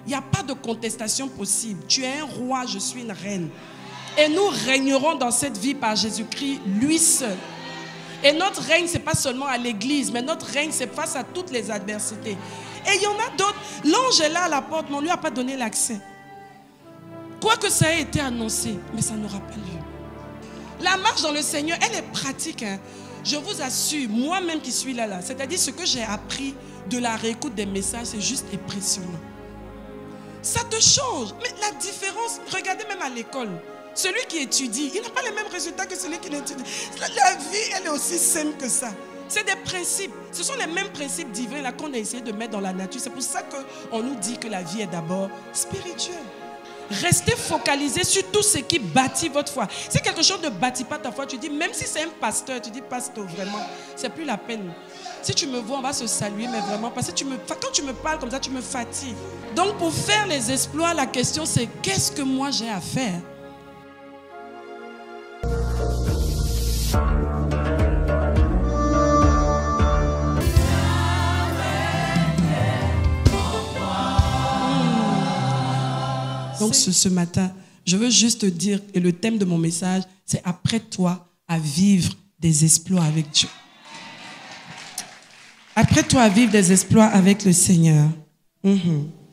Il n'y a pas de contestation possible. Tu es un roi, je suis une reine. Et nous régnerons dans cette vie par Jésus-Christ, lui seul. Et notre règne, ce n'est pas seulement à l'église, mais notre règne, c'est face à toutes les adversités. Et il y en a d'autres. L'ange est là à la porte, mais on ne lui a pas donné l'accès. Quoique ça ait été annoncé, mais ça n'aura pas lieu. La marche dans le Seigneur, elle est pratique. Hein. Je vous assure, moi-même qui suis là, c'est-à-dire ce que j'ai appris de la réécoute des messages, c'est juste impressionnant. Ça te change. Mais la différence, regardez même à l'école. Celui qui étudie, il n'a pas les mêmes résultats que celui qui n'étudie. La vie, elle est aussi simple que ça. C'est des principes. Ce sont les mêmes principes divins là qu'on a essayé de mettre dans la nature. C'est pour ça qu'on nous dit que la vie est d'abord spirituelle. Restez focalisés sur tout ce qui bâtit votre foi. Si quelque chose ne bâtit pas ta foi, tu dis, même si c'est un pasteur, tu dis, pasteur, vraiment, c'est plus la peine. Si tu me vois, on va se saluer, mais vraiment, parce que quand tu me parles comme ça, tu me fatigues. Donc, pour faire les exploits, la question c'est, qu'est-ce que moi j'ai à faire? Donc ce matin, je veux juste te dire, et le thème de mon message, c'est apprête-toi à vivre des exploits avec Dieu. Apprête-toi à vivre des exploits avec le Seigneur.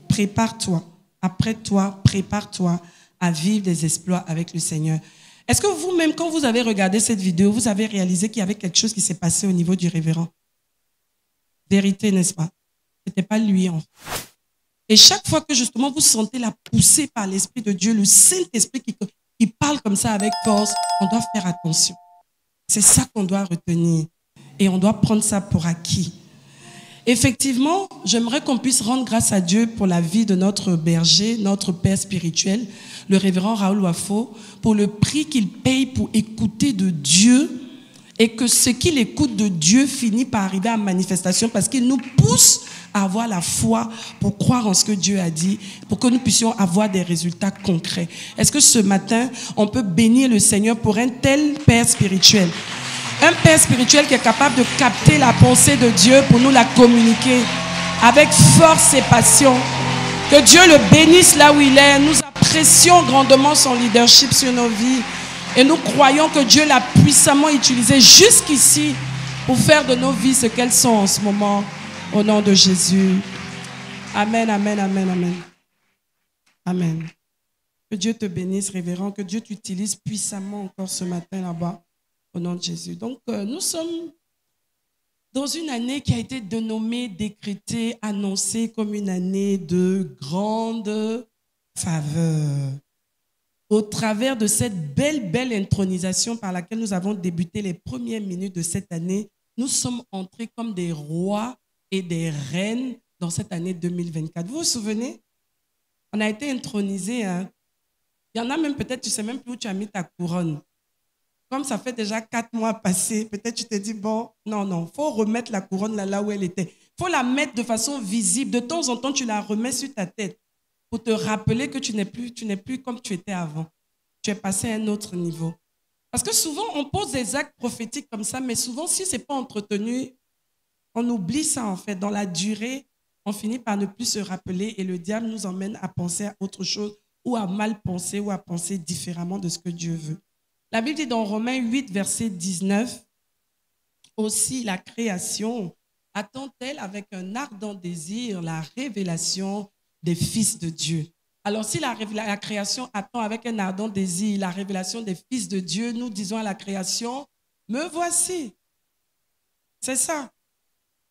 Prépare-toi. Apprête-toi, prépare-toi à vivre des exploits avec le Seigneur. Est-ce que vous-même, quand vous avez regardé cette vidéo, vous avez réalisé qu'il y avait quelque chose qui s'est passé au niveau du révérend? Vérité, n'est-ce pas? Ce n'était pas lui, en fait. Et chaque fois que justement vous sentez la poussée par l'Esprit de Dieu, le Saint-Esprit qui parle comme ça avec force, on doit faire attention. C'est ça qu'on doit retenir. Et on doit prendre ça pour acquis. Effectivement, j'aimerais qu'on puisse rendre grâce à Dieu pour la vie de notre berger, notre père spirituel, le révérend Raoul Wafo, pour le prix qu'il paye pour écouter de Dieu et que ce qu'il écoute de Dieu finit par arriver à manifestation parce qu'il nous pousse à avoir la foi pour croire en ce que Dieu a dit, pour que nous puissions avoir des résultats concrets. Est-ce que ce matin, on peut bénir le Seigneur pour un tel père spirituel? Un père spirituel qui est capable de capter la pensée de Dieu pour nous la communiquer avec force et passion. Que Dieu le bénisse là où il est. Nous apprécions grandement son leadership sur nos vies. Et nous croyons que Dieu l'a puissamment utilisé jusqu'ici pour faire de nos vies ce qu'elles sont en ce moment. Au nom de Jésus. Amen, amen, amen, amen. Amen. Que Dieu te bénisse, révérend. Que Dieu t'utilise puissamment encore ce matin là-bas. Au nom de Jésus. Donc, nous sommes dans une année qui a été dénommée, décrétée, annoncée comme une année de grande faveur. Au travers de cette belle intronisation par laquelle nous avons débuté les premières minutes de cette année, nous sommes entrés comme des rois et des reines dans cette année 2024. Vous vous souvenez? On a été intronisés. Hein? Il y en a même peut-être, tu ne sais même plus où tu as mis ta couronne. Comme ça fait déjà 4 mois passés, peut-être tu te dis, bon, non, il faut remettre la couronne là où elle était. Il faut la mettre de façon visible. De temps en temps, tu la remets sur ta tête pour te rappeler que tu n'es plus comme tu étais avant. Tu es passé à un autre niveau. Parce que souvent, on pose des actes prophétiques comme ça, mais souvent, si ce n'est pas entretenu, on oublie ça en fait. Dans la durée, on finit par ne plus se rappeler et le diable nous emmène à penser à autre chose ou à mal penser ou à penser différemment de ce que Dieu veut. La Bible dit dans Romains 8, verset 19, aussi la création attend-elle avec un ardent désir la révélation des fils de Dieu. Alors si la création attend avec un ardent désir la révélation des fils de Dieu, nous disons à la création, me voici. C'est ça.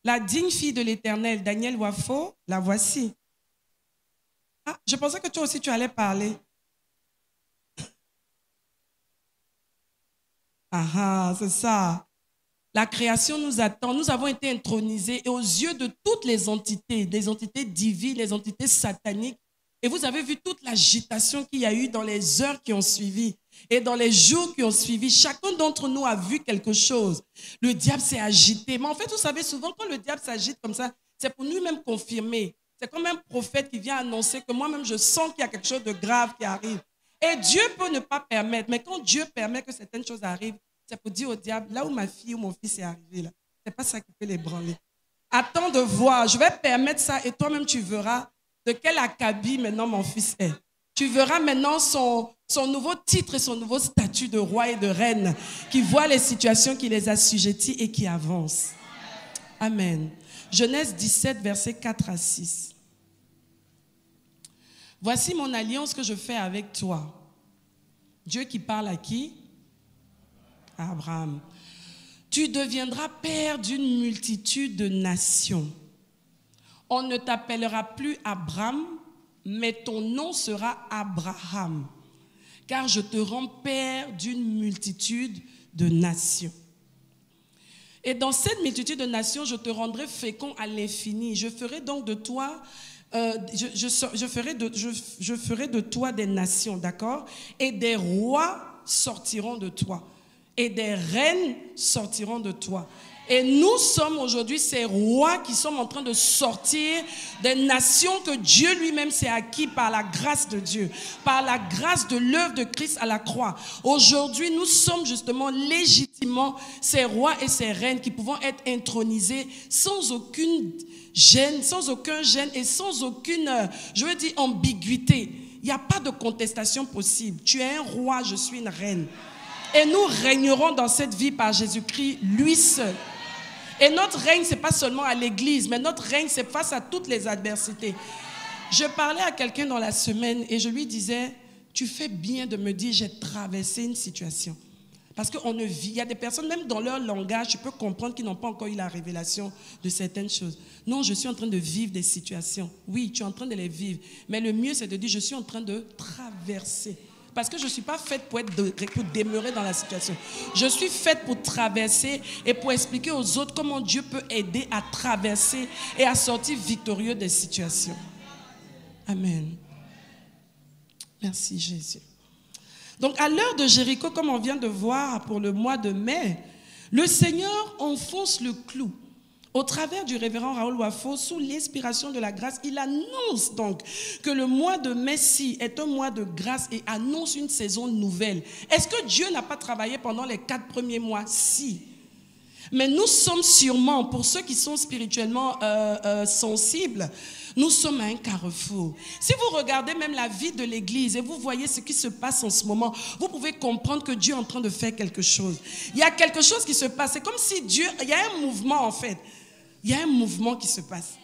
La digne fille de l'Éternel, Daniel Wafo, la voici. Ah, je pensais que toi aussi tu allais parler. Ah, c'est ça. La création nous attend. Nous avons été intronisés et aux yeux de toutes les entités divines, les entités sataniques. Et vous avez vu toute l'agitation qu'il y a eu dans les heures qui ont suivi et dans les jours qui ont suivi. Chacun d'entre nous a vu quelque chose. Le diable s'est agité. Mais en fait, vous savez, souvent, quand le diable s'agite comme ça, c'est pour nous-mêmes confirmer. C'est comme un prophète qui vient annoncer que moi-même, je sens qu'il y a quelque chose de grave qui arrive. Et Dieu peut ne pas permettre. Mais quand Dieu permet que certaines choses arrivent, c'est pour dire au diable, là où ma fille ou mon fils est arrivé, ce n'est pas ça qui peut l'ébranler. Attends de voir, je vais permettre ça et toi-même tu verras de quel acabit maintenant mon fils est. Tu verras maintenant son nouveau titre et son nouveau statut de roi et de reine, qui voit les situations, qui les assujettit et qui avance. Amen. Genèse 17, versets 4 à 6. Voici mon alliance que je fais avec toi. Dieu qui parle à qui? À Abraham. Tu deviendras père d'une multitude de nations. On ne t'appellera plus Abraham, mais ton nom sera Abraham, car je te rends père d'une multitude de nations. Et dans cette multitude de nations, je te rendrai fécond à l'infini. Je ferai donc de toi, je ferai de toi des nations, d'accord? Et des rois sortiront de toi. Et des reines sortiront de toi. Et nous sommes aujourd'hui ces rois qui sommes en train de sortir des nations que Dieu lui-même s'est acquis par la grâce de Dieu, par la grâce de l'œuvre de Christ à la croix. Aujourd'hui, nous sommes justement légitimement ces rois et ces reines qui pouvons être intronisés sans aucune gêne, et sans aucune, ambiguïté. Il n'y a pas de contestation possible. Tu es un roi, je suis une reine. Et nous régnerons dans cette vie par Jésus-Christ, lui seul. Et notre règne, ce n'est pas seulement à l'église, mais notre règne, c'est face à toutes les adversités. Je parlais à quelqu'un dans la semaine et je lui disais, tu fais bien de me dire, j'ai traversé une situation. Parce qu'on ne vit, il y a des personnes, même dans leur langage, tu peux comprendre qu'ils n'ont pas encore eu la révélation de certaines choses. Non, je suis en train de vivre des situations. Oui, tu es en train de les vivre. Mais le mieux, c'est de dire, je suis en train de traverser. Parce que je ne suis pas faite pour demeurer dans la situation. Je suis faite pour traverser et pour expliquer aux autres comment Dieu peut aider à traverser et à sortir victorieux des situations. Amen. Merci Jésus. Donc à l'heure de Jéricho, comme on vient de voir pour le mois de mai, le Seigneur enfonce le clou. Au travers du révérend Raoul Wafo, sous l'inspiration de la grâce, il annonce donc que le mois de Messie est un mois de grâce et annonce une saison nouvelle. Est-ce que Dieu n'a pas travaillé pendant les 4 premiers mois? Si. Mais nous sommes sûrement, pour ceux qui sont spirituellement sensibles, nous sommes à un carrefour. Si vous regardez même la vie de l'Église et vous voyez ce qui se passe en ce moment, vous pouvez comprendre que Dieu est en train de faire quelque chose. Il y a quelque chose qui se passe. C'est comme si Dieu, il y a un mouvement en fait. Il y a un mouvement qui se passe.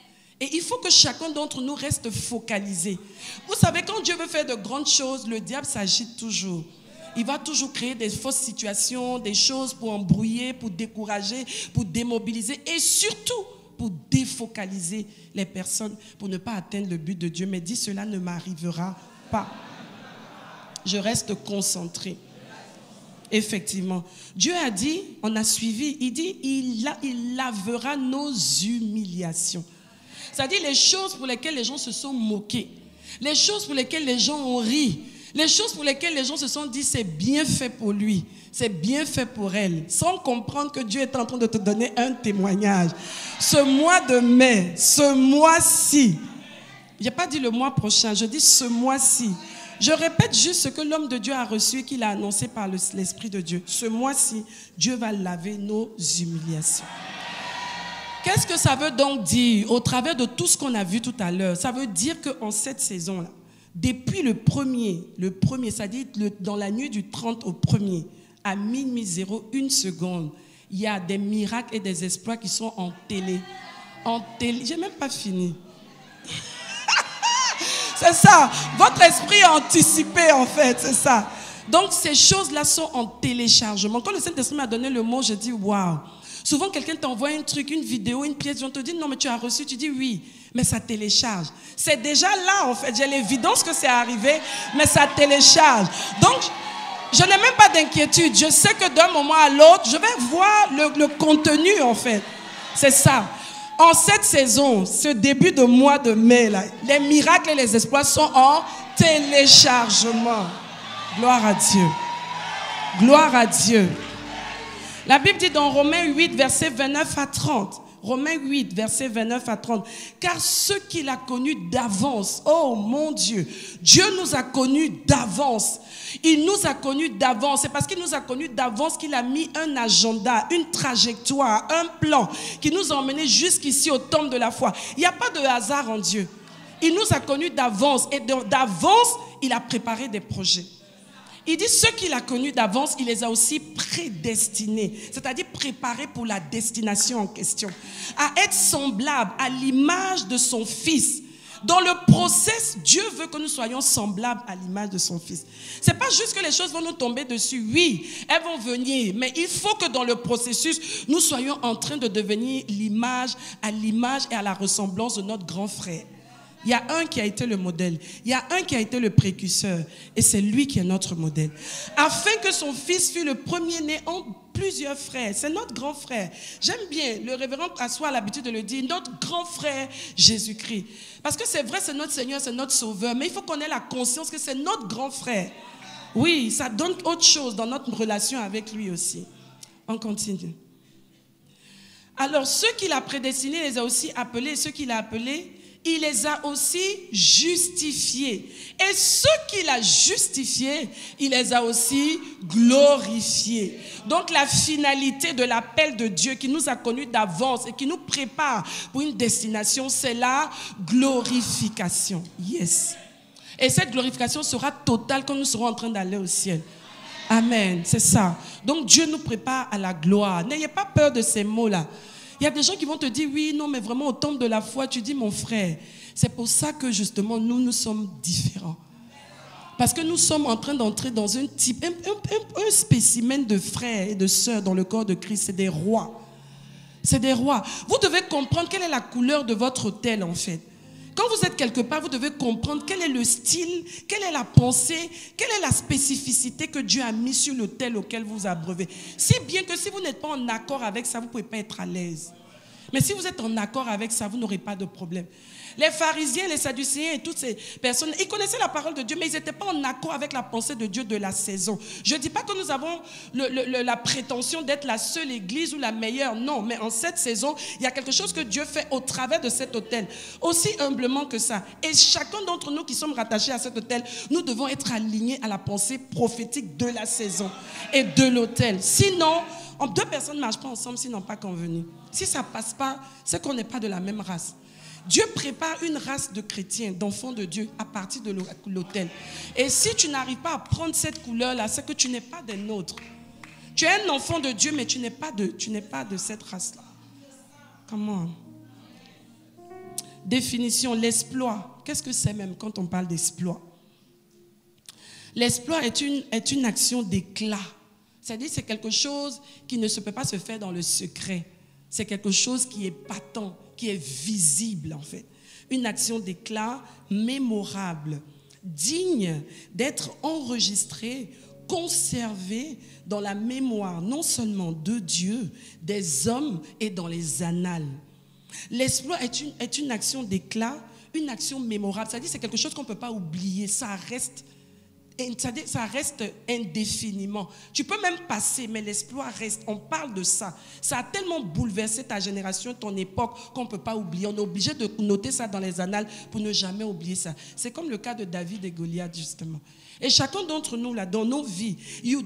Et il faut que chacun d'entre nous reste focalisé. Vous savez, quand Dieu veut faire de grandes choses, le diable s'agite toujours. Il va toujours créer des fausses situations, des choses pour embrouiller, pour décourager, pour démobiliser et surtout pour défocaliser les personnes, pour ne pas atteindre le but de Dieu. Mais dis, cela ne m'arrivera pas. Je reste concentré. Effectivement. Dieu a dit, on a suivi, il dit, il lavera nos humiliations. C'est-à-dire les choses pour lesquelles les gens se sont moqués, les choses pour lesquelles les gens ont ri, les choses pour lesquelles les gens se sont dit, c'est bien fait pour lui, c'est bien fait pour elle, sans comprendre que Dieu est en train de te donner un témoignage. Ce mois de mai, ce mois-ci, je n'ai pas dit le mois prochain, je dis ce mois-ci. Je répète juste ce que l'homme de Dieu a reçu et qu'il a annoncé par l'Esprit de Dieu. Ce mois-ci, Dieu va laver nos humiliations. Qu'est-ce que ça veut donc dire au travers de tout ce qu'on a vu tout à l'heure? Ça veut dire qu'en cette saison-là, depuis le premier, c'est-à-dire dans la nuit du 30 au 1er, à minuit 01 seconde, il y a des miracles et des exploits qui sont en télé. J'ai même pas fini. C'est ça, votre esprit est anticipé en fait, c'est ça. Donc ces choses-là sont en téléchargement. Quand le Saint-Esprit m'a donné le mot, j'ai dit waouh. Souvent quelqu'un t'envoie un truc, une vidéo, une pièce, on te dit non mais tu as reçu, tu dis oui, mais ça télécharge. C'est déjà là en fait, j'ai l'évidence que c'est arrivé, mais ça télécharge. Donc je n'ai même pas d'inquiétude, je sais que d'un moment à l'autre, je vais voir le contenu en fait, c'est ça. En cette saison, ce début de mois de mai, là, les miracles et les exploits sont en téléchargement. Gloire à Dieu. Gloire à Dieu. La Bible dit dans Romains 8, versets 29 à 30. Romains 8, versets 29 à 30. Car ceux qu'il a connus d'avance, oh mon Dieu, Dieu nous a connus d'avance. Il nous a connus d'avance. C'est parce qu'il nous a connus d'avance qu'il a mis un agenda, une trajectoire, un plan qui nous a emmenés jusqu'ici au temple de la foi. Il n'y a pas de hasard en Dieu. Il nous a connus d'avance. Et d'avance, il a préparé des projets. Il dit ceux qu'il a connus d'avance, il les a aussi prédestinés. C'est-à-dire préparés pour la destination en question. À être semblables à l'image de son Fils. Dans le process, Dieu veut que nous soyons semblables à l'image de son Fils. Ce n'est pas juste que les choses vont nous tomber dessus. Oui, elles vont venir. Mais il faut que dans le processus, nous soyons en train de devenir l'image et à la ressemblance de notre grand frère. Il y a un qui a été le modèle. Il y a un qui a été le précurseur. Et c'est lui qui est notre modèle. Afin que son fils fût le premier-né en plusieurs frères. C'est notre grand frère. J'aime bien, le révérend François a l'habitude de le dire, notre grand frère Jésus-Christ. Parce que c'est vrai, c'est notre Seigneur, c'est notre Sauveur. Mais il faut qu'on ait la conscience que c'est notre grand frère. Oui, ça donne autre chose dans notre relation avec lui aussi. On continue. Alors, ceux qu'il a prédestinés, il les a aussi appelés. Ceux qu'il a appelés, il les a aussi justifiés. Et ceux qu'il a justifiés, il les a aussi glorifiés. Donc la finalité de l'appel de Dieu qui nous a connus d'avance et qui nous prépare pour une destination, c'est la glorification. Yes. Et cette glorification sera totale quand nous serons en train d'aller au ciel. Amen, c'est ça. Donc Dieu nous prépare à la gloire. N'ayez pas peur de ces mots-là. Il y a des gens qui vont te dire, oui, non, mais vraiment au temple de la foi, tu dis, mon frère, c'est pour ça que justement, nous sommes différents. Parce que nous sommes en train d'entrer dans un type, un spécimen de frères et de sœurs dans le corps de Christ. C'est des rois. C'est des rois. Vous devez comprendre quelle est la couleur de votre autel, en fait. Quand vous êtes quelque part, vous devez comprendre quel est le style, quelle est la pensée, quelle est la spécificité que Dieu a mis sur l'autel auquel vous abreuvez. Si bien que si vous n'êtes pas en accord avec ça, vous ne pouvez pas être à l'aise. Mais si vous êtes en accord avec ça, vous n'aurez pas de problème. Les pharisiens, les sadducéens et toutes ces personnes, ils connaissaient la parole de Dieu, mais ils n'étaient pas en accord avec la pensée de Dieu de la saison. Je ne dis pas que nous avons la prétention d'être la seule église ou la meilleure. Non, mais en cette saison, il y a quelque chose que Dieu fait au travers de cet autel. Aussi humblement que ça. Et chacun d'entre nous qui sommes rattachés à cet autel, nous devons être alignés à la pensée prophétique de la saison et de l'autel. Sinon, deux personnes ne marchent pas ensemble s'ils n'ont pas convenu. Si ça ne passe pas, c'est qu'on n'est pas de la même race. Dieu prépare une race de chrétiens, d'enfants de Dieu à partir de l'autel. Et si tu n'arrives pas à prendre cette couleur-là, c'est que tu n'es pas des nôtres. Tu es un enfant de Dieu, mais tu n'es pas de cette race-là. Comment? Définition, l'exploit. Qu'est-ce que c'est même quand on parle d'exploit? L'exploit est une action d'éclat. C'est-à-dire c'est quelque chose qui ne se peut pas se faire dans le secret. C'est quelque chose qui est patent, qui est visible en fait. Une action d'éclat mémorable, digne d'être enregistrée, conservée dans la mémoire non seulement de Dieu, des hommes et dans les annales. L'exploit est une action d'éclat, une action mémorable. C'est-à-dire c'est quelque chose qu'on ne peut pas oublier, ça reste indéfiniment. Tu peux même passer, mais l'exploit reste. On parle de ça. Ça a tellement bouleversé ta génération, ton époque, qu'on ne peut pas oublier. On est obligé de noter ça dans les annales pour ne jamais oublier ça. C'est comme le cas de David et Goliath, justement. Et chacun d'entre nous, là, dans nos vies, il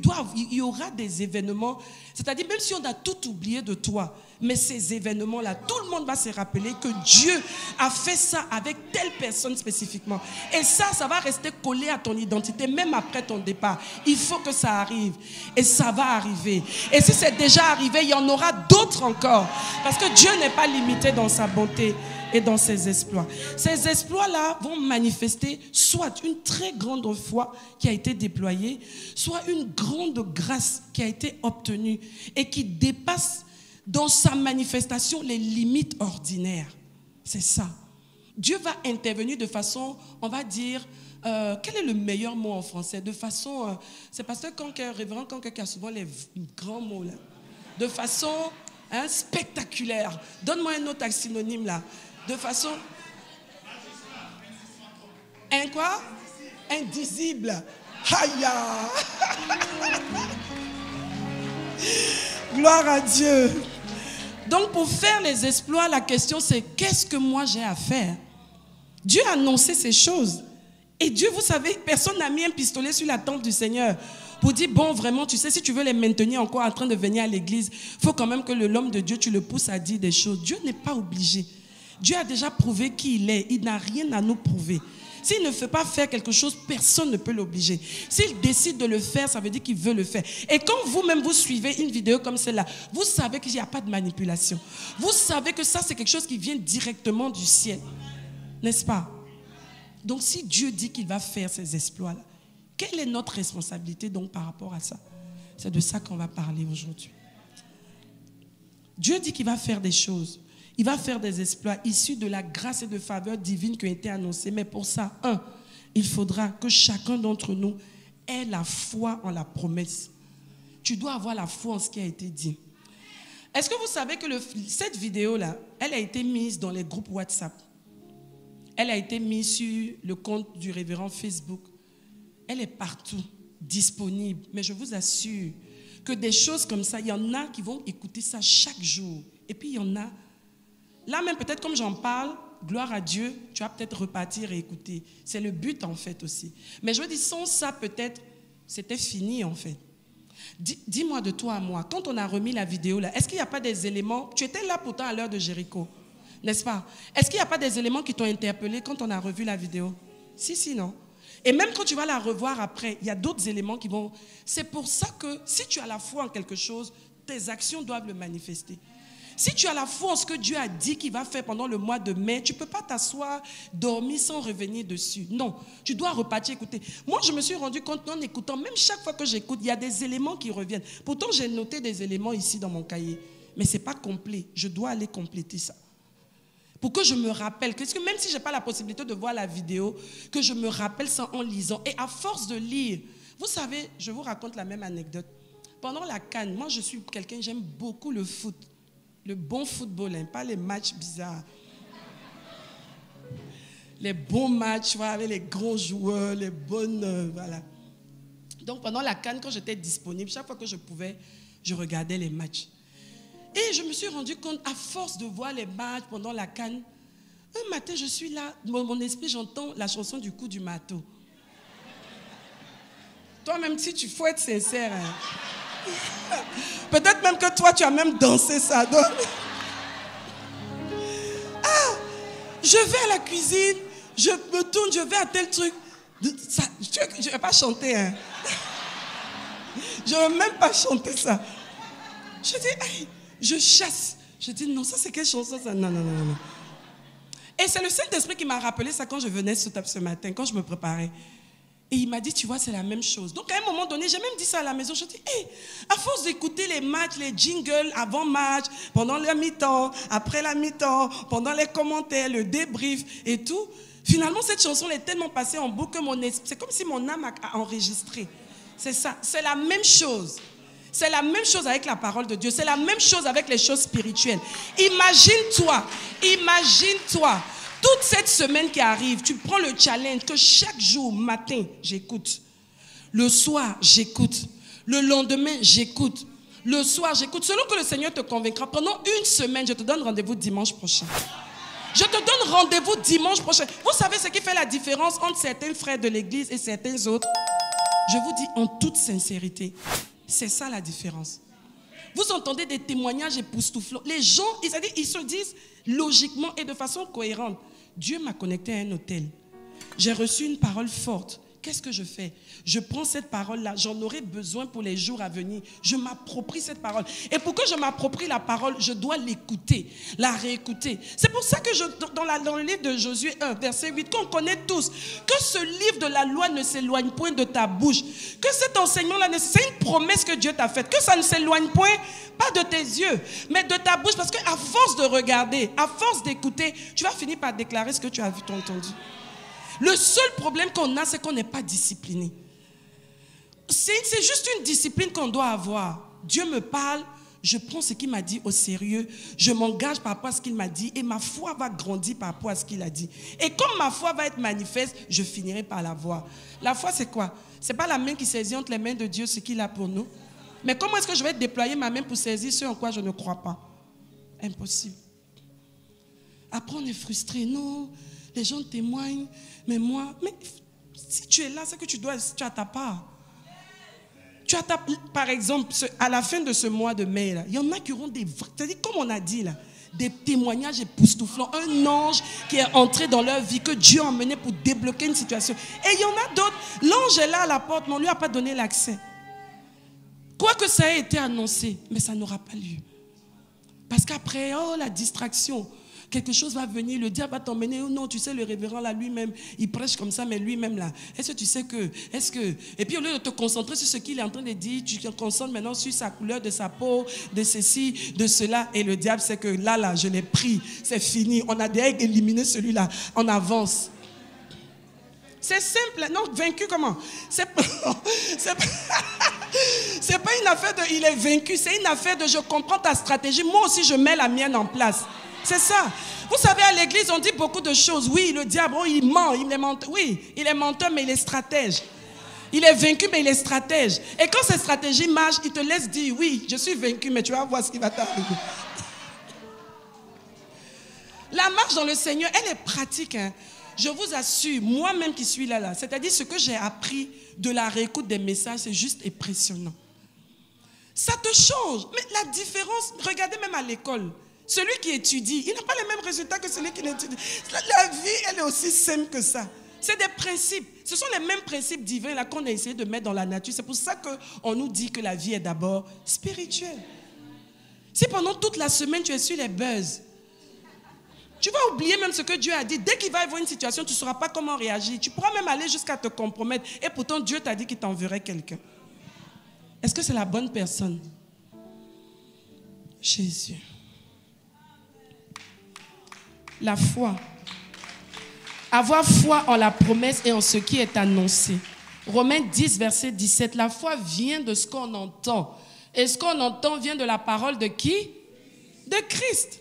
y aura des événements. C'est-à-dire, même si on a tout oublié de toi, mais ces événements-là, tout le monde va se rappeler que Dieu a fait ça avec telle personne spécifiquement. Et ça va rester collé à ton identité, même après ton départ. Il faut que ça arrive. Et ça va arriver. Et si c'est déjà arrivé, il y en aura d'autres encore. Parce que Dieu n'est pas limité dans sa bonté et dans ses exploits. Ces exploits-là vont manifester soit une très grande foi qui a été déployée, soit une grande grâce qui a été obtenue et qui dépasse dans sa manifestation les limites ordinaires. C'est ça. Dieu va intervenir de façon, on va dire, quel est le meilleur mot en français? De façon, c'est pasteur Conquer, révérend Conquer qui a souvent les grands mots là. De façon spectaculaire. Donne-moi un autre synonyme là. De façon... quoi? Indisible. Aïe! Gloire à Dieu. Donc pour faire les exploits, la question c'est qu'est-ce que moi j'ai à faire? Dieu a annoncé ces choses. Et Dieu, vous savez, personne n'a mis un pistolet sur la tempe du Seigneur pour dire, bon, vraiment, tu sais, si tu veux les maintenir encore en train de venir à l'église, il faut quand même que l'homme de Dieu, tu le pousses à dire des choses. Dieu n'est pas obligé. Dieu a déjà prouvé qui il est. Il n'a rien à nous prouver. S'il ne fait pas faire quelque chose, personne ne peut l'obliger. S'il décide de le faire, ça veut dire qu'il veut le faire. Et quand vous-même vous suivez une vidéo comme celle-là, vous savez qu'il n'y a pas de manipulation. Vous savez que ça, c'est quelque chose qui vient directement du ciel. N'est-ce pas? Donc si Dieu dit qu'il va faire ces exploits-là, quelle est notre responsabilité donc par rapport à ça? C'est de ça qu'on va parler aujourd'hui. Dieu dit qu'il va faire des choses. Il va faire des exploits issus de la grâce et de faveur divine qui ont été annoncés. Mais pour ça, il faudra que chacun d'entre nous ait la foi en la promesse. Tu dois avoir la foi en ce qui a été dit. Est-ce que vous savez que cette vidéo-là, elle a été mise dans les groupes WhatsApp? Elle a été mise sur le compte du révérend Facebook. Elle est partout, disponible. Mais je vous assure que des choses comme ça, il y en a qui vont écouter ça chaque jour. Et puis il y en a... Là même peut-être comme j'en parle, gloire à Dieu, tu vas peut-être repartir et écouter. C'est le but en fait aussi. Mais je veux dire, sans ça peut-être, c'était fini en fait. Dis-moi de toi à moi, quand on a remis la vidéo là, est-ce qu'il n'y a pas des éléments, tu étais là pourtant à l'heure de Jéricho, n'est-ce pas? Est-ce qu'il n'y a pas des éléments qui t'ont interpellé quand on a revu la vidéo? Si, non. Et même quand tu vas la revoir après, il y a d'autres éléments qui vont... C'est pour ça que si tu as la foi en quelque chose, tes actions doivent le manifester. Si tu as la foi en ce que Dieu a dit qu'il va faire pendant le mois de mai, tu ne peux pas t'asseoir, dormir sans revenir dessus. Non, tu dois repartir écouter. Moi, je me suis rendu compte en écoutant, même chaque fois que j'écoute, il y a des éléments qui reviennent. Pourtant, j'ai noté des éléments ici dans mon cahier. Mais ce n'est pas complet. Je dois aller compléter ça. Pour que je me rappelle, que même si je n'ai pas la possibilité de voir la vidéo, que je me rappelle ça en lisant. Et à force de lire, vous savez, je vous raconte la même anecdote. Pendant la CAN, moi, je suis quelqu'un, j'aime beaucoup le foot. Le bon football, hein, pas les matchs bizarres. Les bons matchs, voilà, avec les grands joueurs, les bonnes... voilà. Donc pendant la CAN, quand j'étais disponible, chaque fois que je pouvais, je regardais les matchs. Et je me suis rendu compte, à force de voir les matchs pendant la CAN, un matin, je suis là, mon esprit, j'entends la chanson du coup du marteau. Toi-même, si tu faut être sincère... Hein. Peut-être même que toi, tu as même dansé ça. Donc... Ah, je vais à la cuisine, je me tourne, je vais à tel truc. Ça, je ne vais pas chanter. Hein. Je ne vais même pas chanter ça. Je dis, hey, je chasse. Je dis, non, ça c'est quelle chanson ça? Non. Et c'est le Saint-Esprit qui m'a rappelé ça quand je venais ce matin, quand je me préparais. Et il m'a dit, tu vois, c'est la même chose. Donc, à un moment donné, j'ai même dit ça à la maison. Je dis, hey, à force d'écouter les matchs, les jingles avant match, pendant la mi-temps, après la mi-temps, pendant les commentaires, le débrief et tout, finalement, cette chanson est tellement passée en boucle que mon esprit, c'est comme si mon âme a enregistré. C'est ça. C'est la même chose. C'est la même chose avec la parole de Dieu. C'est la même chose avec les choses spirituelles. Imagine-toi. Toute cette semaine qui arrive, tu prends le challenge que chaque jour, matin, j'écoute. Le soir, j'écoute. Le lendemain, j'écoute. Le soir, j'écoute. Selon que le Seigneur te convaincra, pendant une semaine, je te donne rendez-vous dimanche prochain. Je te donne rendez-vous dimanche prochain. Vous savez ce qui fait la différence entre certains frères de l'église et certains autres? Je vous dis en toute sincérité, c'est ça la différence. Vous entendez des témoignages époustouflants. Les gens, ils se disent logiquement et de façon cohérente. Dieu m'a connecté à un hôtel. J'ai reçu une parole forte. Qu'est-ce que je fais? Je prends cette parole-là. J'en aurai besoin pour les jours à venir. Je m'approprie cette parole. Et pour que je m'approprie la parole, je dois l'écouter, la réécouter. C'est pour ça que dans le livre de Josué 1, verset 8, qu'on connaît tous, que ce livre de la loi ne s'éloigne point de ta bouche. Que cet enseignement-là, c'est une promesse que Dieu t'a faite. Que ça ne s'éloigne point, pas de tes yeux, mais de ta bouche. Parce qu'à force de regarder, à force d'écouter, tu vas finir par déclarer ce que tu as vu, entendu. Le seul problème qu'on a, c'est qu'on n'est pas discipliné. C'est juste une discipline qu'on doit avoir. Dieu me parle, je prends ce qu'il m'a dit au sérieux, je m'engage par rapport à ce qu'il m'a dit et ma foi va grandir par rapport à ce qu'il a dit. Et comme ma foi va être manifeste, je finirai par la voir. La foi, c'est quoi? Ce n'est pas la main qui saisit entre les mains de Dieu ce qu'il a pour nous. Mais comment est-ce que je vais déployer ma main pour saisir ce en quoi je ne crois pas? Impossible. Après, on est frustré. Non, les gens témoignent. Mais moi, si tu es là, c'est que tu as ta part. Par exemple, à la fin de ce mois de mai, là, il y en a qui auront des vrais, c'est-à-dire, comme on a dit là, des témoignages époustouflants. Un ange qui est entré dans leur vie, que Dieu a emmené pour débloquer une situation. Et il y en a d'autres. L'ange est là à la porte, mais on ne lui a pas donné l'accès. Quoique ça ait été annoncé, mais ça n'aura pas lieu. Parce qu'après, oh, la distraction. Quelque chose va venir, le diable va t'emmener. Oh non, tu sais, le révérend là, lui-même, il prêche comme ça, mais lui-même là. Est-ce que tu sais que... Et puis au lieu de te concentrer sur ce qu'il est en train de dire, tu te concentres maintenant sur sa couleur de sa peau, de ceci, de cela. Et le diable sait que là, je l'ai pris. C'est fini. On a déjà éliminé celui-là. On avance. C'est simple. Non, vaincu comment? C'est pas une affaire de il est vaincu. C'est une affaire de je comprends ta stratégie. Moi aussi, je mets la mienne en place. C'est ça. Vous savez, à l'église, on dit beaucoup de choses. Oui, le diable, oh, il ment, il est menteur. Oui, il est menteur, mais il est stratège. Il est vaincu, mais il est stratège. Et quand cette stratégie marche, il te laisse dire, oui, je suis vaincu, mais tu vas voir ce qui va t'arriver. La marche dans le Seigneur, elle est pratique. Hein. Je vous assure, moi-même qui suis là, c'est-à-dire ce que j'ai appris de la réécoute des messages, c'est juste impressionnant. Ça te change. Mais la différence, regardez même à l'école. Celui qui étudie, il n'a pas les mêmes résultats que celui qui n'étudie. La vie, elle est aussi simple que ça. C'est des principes. Ce sont les mêmes principes divins là qu'on a essayé de mettre dans la nature. C'est pour ça qu'on nous dit que la vie est d'abord spirituelle. Si pendant toute la semaine, tu es sur les buzz, tu vas oublier même ce que Dieu a dit. Dès qu'il va y avoir une situation, tu ne sauras pas comment réagir. Tu pourras même aller jusqu'à te compromettre. Et pourtant, Dieu t'a dit qu'il t'enverrait quelqu'un. Est-ce que c'est la bonne personne? Jésus. La foi. Avoir foi en la promesse et en ce qui est annoncé. Romains 10, verset 17. La foi vient de ce qu'on entend. Et ce qu'on entend vient de la parole de qui? De Christ.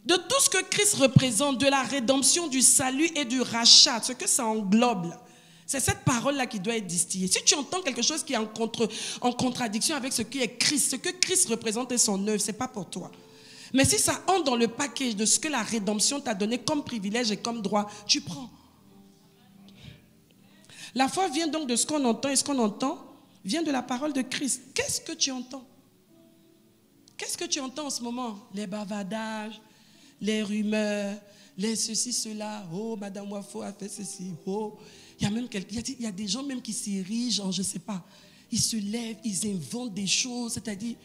De tout ce que Christ représente, de la rédemption, du salut et du rachat, ce que ça englobe là. C'est cette parole-là qui doit être distillée. Si tu entends quelque chose qui est en contradiction avec ce qui est Christ, ce que Christ représente et son œuvre, ce n'est pas pour toi. Mais si ça entre dans le package de ce que la rédemption t'a donné comme privilège et comme droit, tu prends. La foi vient donc de ce qu'on entend, et ce qu'on entend vient de la parole de Christ. Qu'est-ce que tu entends? Qu'est-ce que tu entends en ce moment? Les bavardages, les rumeurs, les ceci, cela. Oh, Madame Wafo a fait ceci. Oh, il y a des gens même qui s'érigent en, je ne sais pas, ils se lèvent, ils inventent des choses, c'est-à-dire...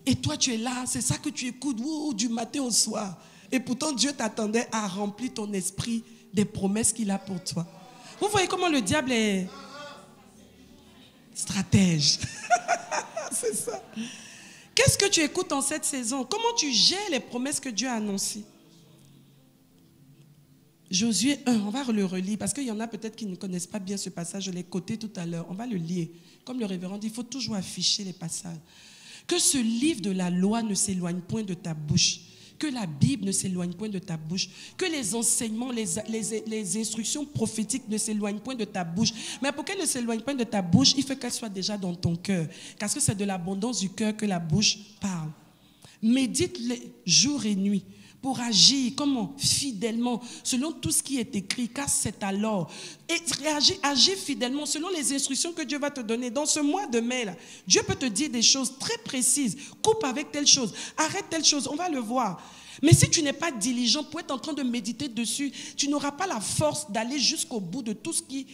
Et toi, tu es là, c'est ça que tu écoutes du matin au soir. Et pourtant, Dieu t'attendait à remplir ton esprit des promesses qu'il a pour toi. Vous voyez comment le diable est stratège. C'est ça. Qu'est-ce que tu écoutes en cette saison? Comment tu gères les promesses que Dieu a annoncées? Josué 1, on va le relire parce qu'il y en a peut-être qui ne connaissent pas bien ce passage. Je l'ai coté tout à l'heure. On va le lire. Comme le révérend dit, il faut toujours afficher les passages. Que ce livre de la loi ne s'éloigne point de ta bouche. Que la Bible ne s'éloigne point de ta bouche. Que les enseignements, les instructions prophétiques ne s'éloignent point de ta bouche. Mais pour qu'elles ne s'éloignent pas de ta bouche, il faut qu'elles soient déjà dans ton cœur. Parce que c'est de l'abondance du cœur que la bouche parle. Médite-les jour et nuit pour agir, comment? Fidèlement, selon tout ce qui est écrit, car c'est alors. Et agir fidèlement selon les instructions que Dieu va te donner. Dans ce mois de mai, là, Dieu peut te dire des choses très précises. Coupe avec telle chose, arrête telle chose, on va le voir. Mais si tu n'es pas diligent pour être en train de méditer dessus, tu n'auras pas la force d'aller jusqu'au bout de tout ce qui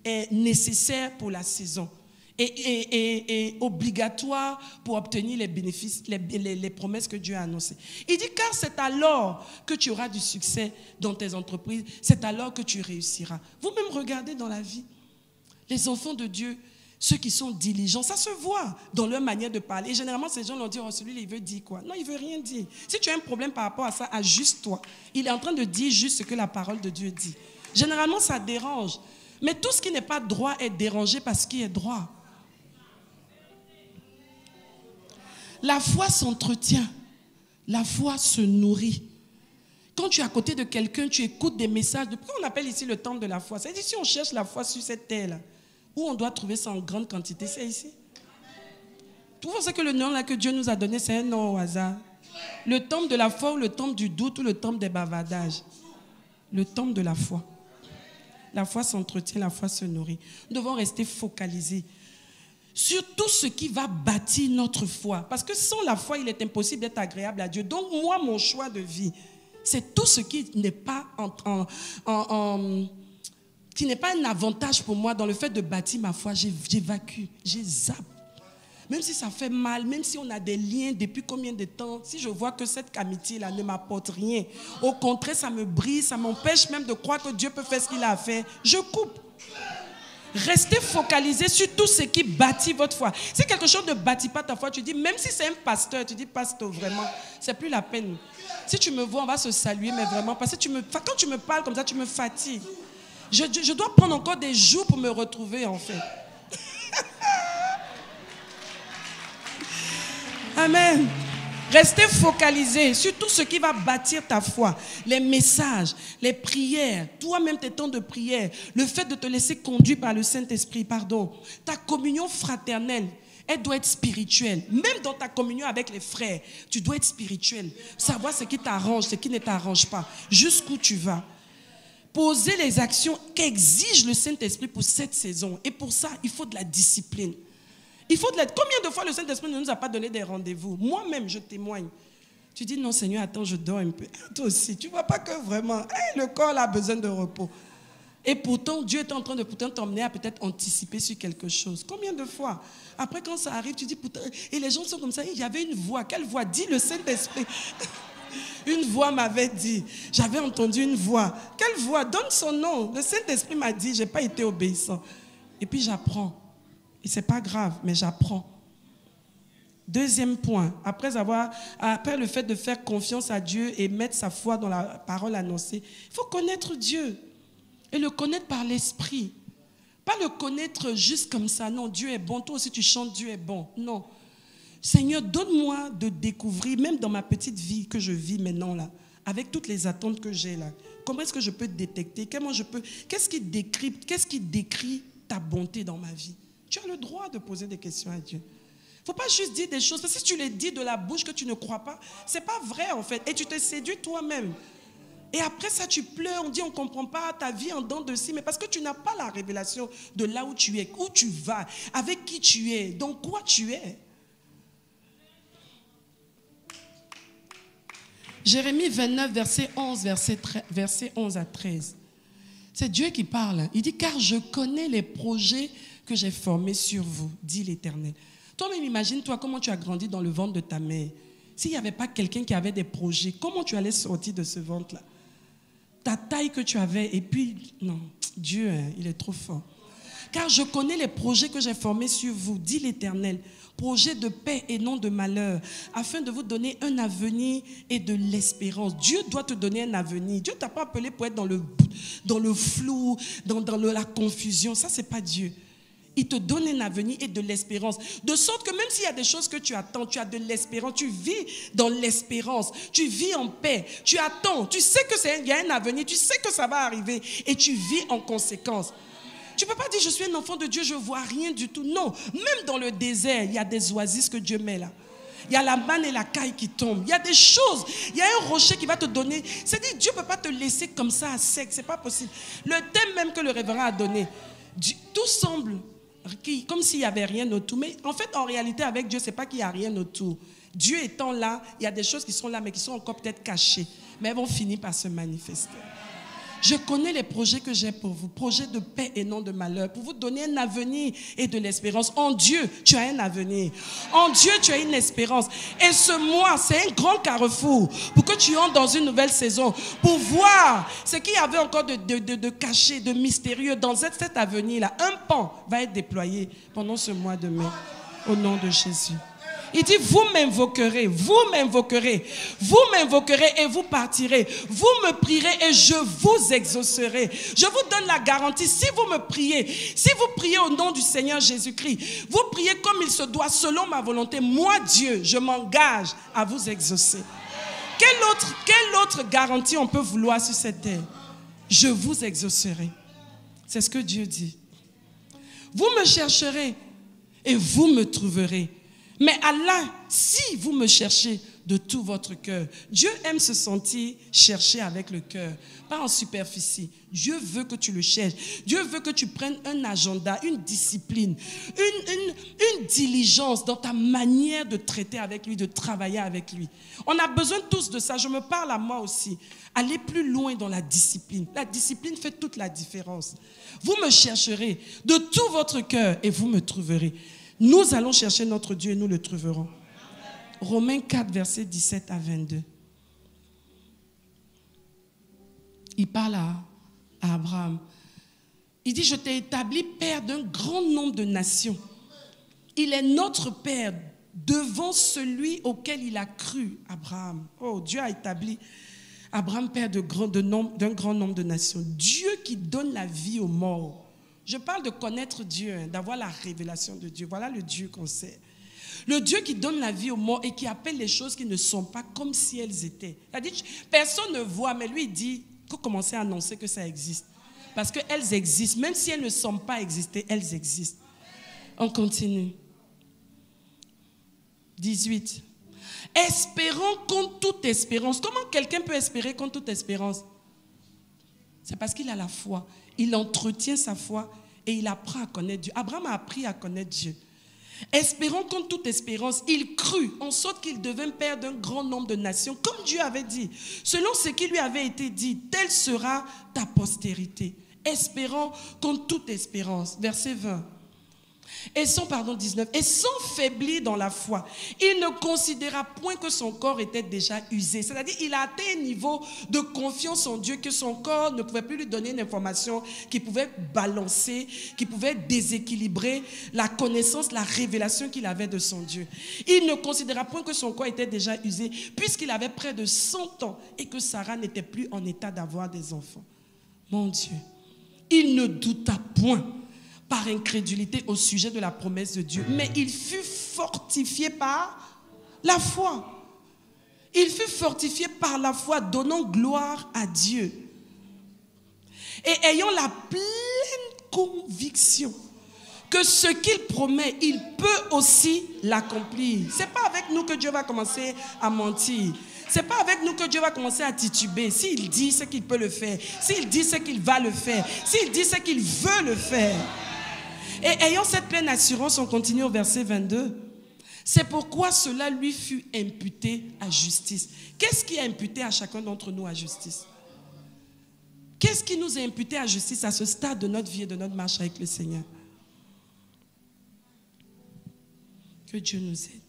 est nécessaire pour la saison. Et obligatoire pour obtenir les bénéfices, les promesses que Dieu a annoncées. Il dit, car c'est alors que tu auras du succès dans tes entreprises, c'est alors que tu réussiras. Vous-même regardez dans la vie, les enfants de Dieu, ceux qui sont diligents, ça se voit dans leur manière de parler. Et généralement, ces gens l'ont dit, oh, celui-là, il veut dire quoi? Non, il ne veut rien dire. Si tu as un problème par rapport à ça, ajuste-toi. Il est en train de dire juste ce que la parole de Dieu dit. Généralement, ça dérange. Mais tout ce qui n'est pas droit est dérangé par ce qui est droit. La foi s'entretient, la foi se nourrit. Quand tu es à côté de quelqu'un, tu écoutes des messages. Pourquoi on appelle ici le temple de la foi? C'est-à-dire si on cherche la foi sur cette terre-là, où on doit trouver ça en grande quantité, c'est ici. Vous pensez que le nom là que Dieu nous a donné, c'est un nom au hasard? Le temple de la foi ou le temple du doute ou le temple des bavardages? Le temple de la foi. La foi s'entretient, la foi se nourrit. Nous devons rester focalisés. sur tout ce qui va bâtir notre foi. Parce que sans la foi, il est impossible d'être agréable à Dieu. Donc moi, mon choix de vie, c'est tout ce qui n'est pas qui n'est pas un avantage pour moi dans le fait de bâtir ma foi. J'évacue, je zappe. Même si ça fait mal, même si on a des liens depuis combien de temps, si je vois que cette amitié-là ne m'apporte rien, au contraire, ça me brise, ça m'empêche même de croire que Dieu peut faire ce qu'il a à faire, je coupe. Restez focalisé sur tout ce qui bâtit votre foi. Si quelque chose ne bâtit pas ta foi, tu dis, même si c'est un pasteur, tu dis, pasteur, vraiment, c'est plus la peine. Si tu me vois, on va se saluer, mais vraiment, parce que quand tu me parles comme ça, tu me fatigues. Je dois prendre encore des jours pour me retrouver, en fait. Amen. Restez focalisé sur tout ce qui va bâtir ta foi. Les messages, les prières, toi-même tes temps de prière, le fait de te laisser conduire par le Saint-Esprit, ta communion fraternelle, elle doit être spirituelle. Même dans ta communion avec les frères, tu dois être spirituel. Savoir ce qui t'arrange, ce qui ne t'arrange pas, jusqu'où tu vas. Poser les actions qu'exige le Saint-Esprit pour cette saison. Et pour ça, il faut de la discipline. Il faut de l'aide. Combien de fois le Saint-Esprit ne nous a pas donné des rendez-vous? Moi-même, je témoigne. Tu dis, non Seigneur, attends, je dors un peu. Toi aussi, tu ne vois pas que vraiment, le corps a besoin de repos. Et pourtant, Dieu est en train de t'emmener à peut-être anticiper sur quelque chose. Combien de fois? Après, quand ça arrive, tu dis, pourtant, et les gens sont comme ça, il y avait une voix. Quelle voix? Dis le Saint-Esprit. Une voix m'avait dit, j'avais entendu une voix. Quelle voix? Donne son nom. Le Saint-Esprit m'a dit, je n'ai pas été obéissant. Et puis j'apprends. Et ce n'est pas grave, mais j'apprends. Deuxième point, après le fait de faire confiance à Dieu et mettre sa foi dans la parole annoncée, il faut connaître Dieu. Et le connaître par l'esprit. Pas le connaître juste comme ça. Non, Dieu est bon. Toi aussi tu chantes, Dieu est bon. Non. Seigneur, donne-moi de découvrir, même dans ma petite vie que je vis maintenant là, avec toutes les attentes que j'ai là, comment est-ce que je peux détecter, qu'est-ce qui décrit ta bonté dans ma vie? Tu as le droit de poser des questions à Dieu. Il ne faut pas juste dire des choses, parce que si tu les dis de la bouche que tu ne crois pas, ce n'est pas vrai en fait, et tu te séduis toi-même. Et après ça, tu pleures, on dit on ne comprend pas ta vie en dents de scie, mais parce que tu n'as pas la révélation de là où tu es, où tu vas, avec qui tu es, dans quoi tu es. Jérémie 29, verset 11 à 13. C'est Dieu qui parle. Il dit, car je connais les projets que j'ai formés sur vous, dit l'Éternel. Toi-même, imagine-toi comment tu as grandi dans le ventre de ta mère. S'il n'y avait pas quelqu'un qui avait des projets, comment tu allais sortir de ce ventre-là? Ta taille que tu avais, et puis, non, Dieu, il est trop fort. Car je connais les projets que j'ai formés sur vous, dit l'Éternel. Projets de paix et non de malheur, afin de vous donner un avenir et de l'espérance. Dieu doit te donner un avenir. Dieu ne t'a pas appelé pour être dans le flou, dans la confusion. Ça, ce n'est pas Dieu. Il te donne un avenir et de l'espérance. De sorte que même s'il y a des choses que tu attends, tu as de l'espérance, tu vis dans l'espérance, tu vis en paix, tu attends, tu sais qu'il y a un avenir, tu sais que ça va arriver et tu vis en conséquence. Tu ne peux pas dire, je suis un enfant de Dieu, je ne vois rien du tout. Non, même dans le désert, il y a des oasis que Dieu met là. Il y a la manne et la caille qui tombent. Il y a des choses. Il y a un rocher qui va te donner. C'est-à-dire, Dieu ne peut pas te laisser comme ça à sec. Ce n'est pas possible. Le thème même que le révérend a donné, tout semble comme s'il n'y avait rien autour. Mais en fait, en réalité, avec Dieu, ce n'est pas qu'il n'y a rien autour. Dieu étant là, il y a des choses qui sont là, mais qui sont encore peut-être cachées. Mais elles vont finir par se manifester. Je connais les projets que j'ai pour vous, projets de paix et non de malheur, pour vous donner un avenir et de l'espérance. En Dieu, tu as un avenir. En Dieu, tu as une espérance. Et ce mois, c'est un grand carrefour pour que tu entres dans une nouvelle saison, pour voir ce qu'il y avait encore de caché, de mystérieux dans cet avenir-là. Un pan va être déployé pendant ce mois de mai, au nom de Jésus. Il dit, vous m'invoquerez et vous partirez. Vous me prierez et je vous exaucerai. Je vous donne la garantie, si vous me priez, si vous priez au nom du Seigneur Jésus-Christ, vous priez comme il se doit, selon ma volonté, moi Dieu, je m'engage à vous exaucer. Quelle autre garantie on peut vouloir sur cette terre? Je vous exaucerai. C'est ce que Dieu dit. Vous me chercherez et vous me trouverez. Mais Allah, si vous me cherchez de tout votre cœur. Dieu aime se sentir cherché avec le cœur, pas en superficie. Dieu veut que tu le cherches. Dieu veut que tu prennes un agenda, une discipline, une diligence dans ta manière de traiter avec lui, de travailler avec lui. On a besoin tous de ça. Je me parle à moi aussi. Aller plus loin dans la discipline. La discipline fait toute la différence. Vous me chercherez de tout votre cœur et vous me trouverez. Nous allons chercher notre Dieu et nous le trouverons. Romains 4, versets 17 à 22. Il parle à Abraham. Il dit, je t'ai établi père d'un grand nombre de nations. Il est notre père devant celui auquel il a cru, Abraham. Oh, Dieu a établi Abraham père d'un grand nombre de nations. Dieu qui donne la vie aux morts. Je parle de connaître Dieu, d'avoir la révélation de Dieu. Voilà le Dieu qu'on sait. Le Dieu qui donne la vie aux morts et qui appelle les choses qui ne sont pas comme si elles étaient. C'est-à-dire, personne ne voit, mais lui il dit, il faut commencer à annoncer que ça existe. Parce qu'elles existent. Même si elles ne semblent pas exister, elles existent. On continue. 18. Espérons contre toute espérance. Comment quelqu'un peut espérer contre toute espérance? C'est parce qu'il a la foi. Il entretient sa foi et il apprend à connaître Dieu. Abraham a appris à connaître Dieu. Espérons contre toute espérance, il crut en sorte qu'il devint père d'un grand nombre de nations, comme Dieu avait dit. Selon ce qui lui avait été dit, telle sera ta postérité. Espérons contre toute espérance. Verset 20. Et sans, 19, et sans faiblir dans la foi, il ne considéra point que son corps était déjà usé. C'est-à-dire, il a atteint un niveau de confiance en Dieu que son corps ne pouvait plus lui donner une information qui pouvait balancer, qui pouvait déséquilibrer la connaissance, la révélation qu'il avait de son Dieu. Il ne considéra point que son corps était déjà usé, puisqu'il avait près de 100 ans et que Sarah n'était plus en état d'avoir des enfants. Mon Dieu, il ne douta point par incrédulité au sujet de la promesse de Dieu, mais il fut fortifié par la foi. Il fut fortifié par la foi, donnant gloire à Dieu. Et ayant la pleine conviction que ce qu'il promet, il peut aussi l'accomplir. Ce n'est pas avec nous que Dieu va commencer à mentir. Ce n'est pas avec nous que Dieu va commencer à tituber. S'il dit, c'est qu'il peut le faire. S'il dit, c'est qu'il va le faire. S'il dit, c'est qu'il veut le faire. Et ayant cette pleine assurance, on continue au verset 22. C'est pourquoi cela lui fut imputé à justice. Qu'est-ce qui est imputé à chacun d'entre nous à justice? Qu'est-ce qui nous est imputé à justice à ce stade de notre vie et de notre marche avec le Seigneur? Que Dieu nous aide.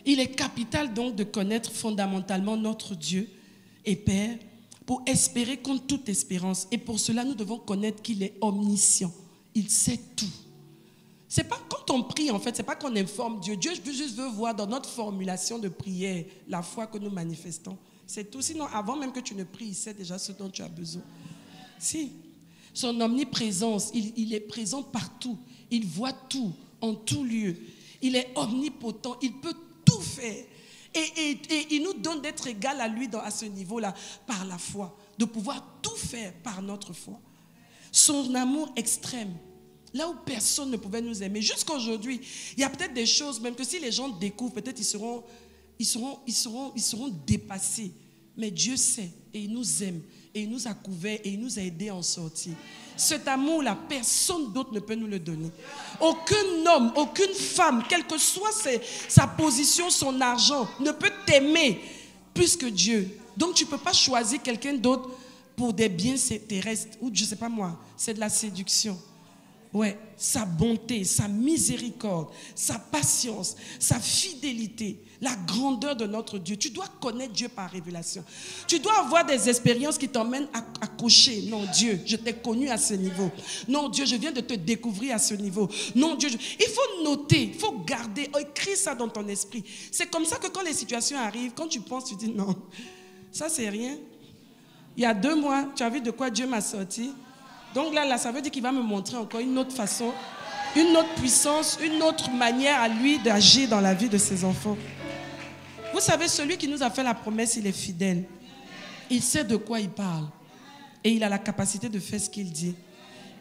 Il est capital donc de connaître fondamentalement notre Dieu et Père pour espérer contre toute espérance. Et pour cela, nous devons connaître qu'il est omniscient. Il sait tout. C'est pas quand on prie, en fait, c'est pas qu'on informe Dieu. Dieu juste veut voir dans notre formulation de prière la foi que nous manifestons. C'est tout. Sinon, avant même que tu ne pries, il sait déjà ce dont tu as besoin. Si. Son omniprésence, il est présent partout. Il voit tout, en tout lieu. Il est omnipotent. Il peut tout faire. Et il nous donne d'être égal à lui à ce niveau-là, par la foi. De pouvoir tout faire par notre foi. Son amour extrême. Là où personne ne pouvait nous aimer. Jusqu'à aujourd'hui, il y a peut-être des choses, même que si les gens découvrent, peut-être ils seront dépassés. Mais Dieu sait et il nous aime. Et il nous a couverts et il nous a aidés à en sortir. Cet amour-là, personne d'autre ne peut nous le donner. Aucun homme, aucune femme, quelle que soit sa position, son argent, ne peut t'aimer plus que Dieu. Donc tu ne peux pas choisir quelqu'un d'autre pour des biens terrestres. Ou je ne sais pas moi, c'est de la séduction. Ouais, sa bonté, sa miséricorde, sa patience, sa fidélité, la grandeur de notre Dieu. Tu dois connaître Dieu par révélation. Tu dois avoir des expériences qui t'emmènent à cocher. Non, Dieu, je t'ai connu à ce niveau. Non, Dieu, je viens de te découvrir à ce niveau. Non, Dieu, il faut noter, il faut garder, écrire ça dans ton esprit. C'est comme ça que quand les situations arrivent, quand tu penses, tu dis non, ça c'est rien. Il y a 2 mois, tu as vu de quoi Dieu m'a sorti. Donc là, ça veut dire qu'il va me montrer encore une autre façon, une autre puissance, une autre manière à lui d'agir dans la vie de ses enfants. Vous savez, celui qui nous a fait la promesse, il est fidèle. Il sait de quoi il parle. Et il a la capacité de faire ce qu'il dit.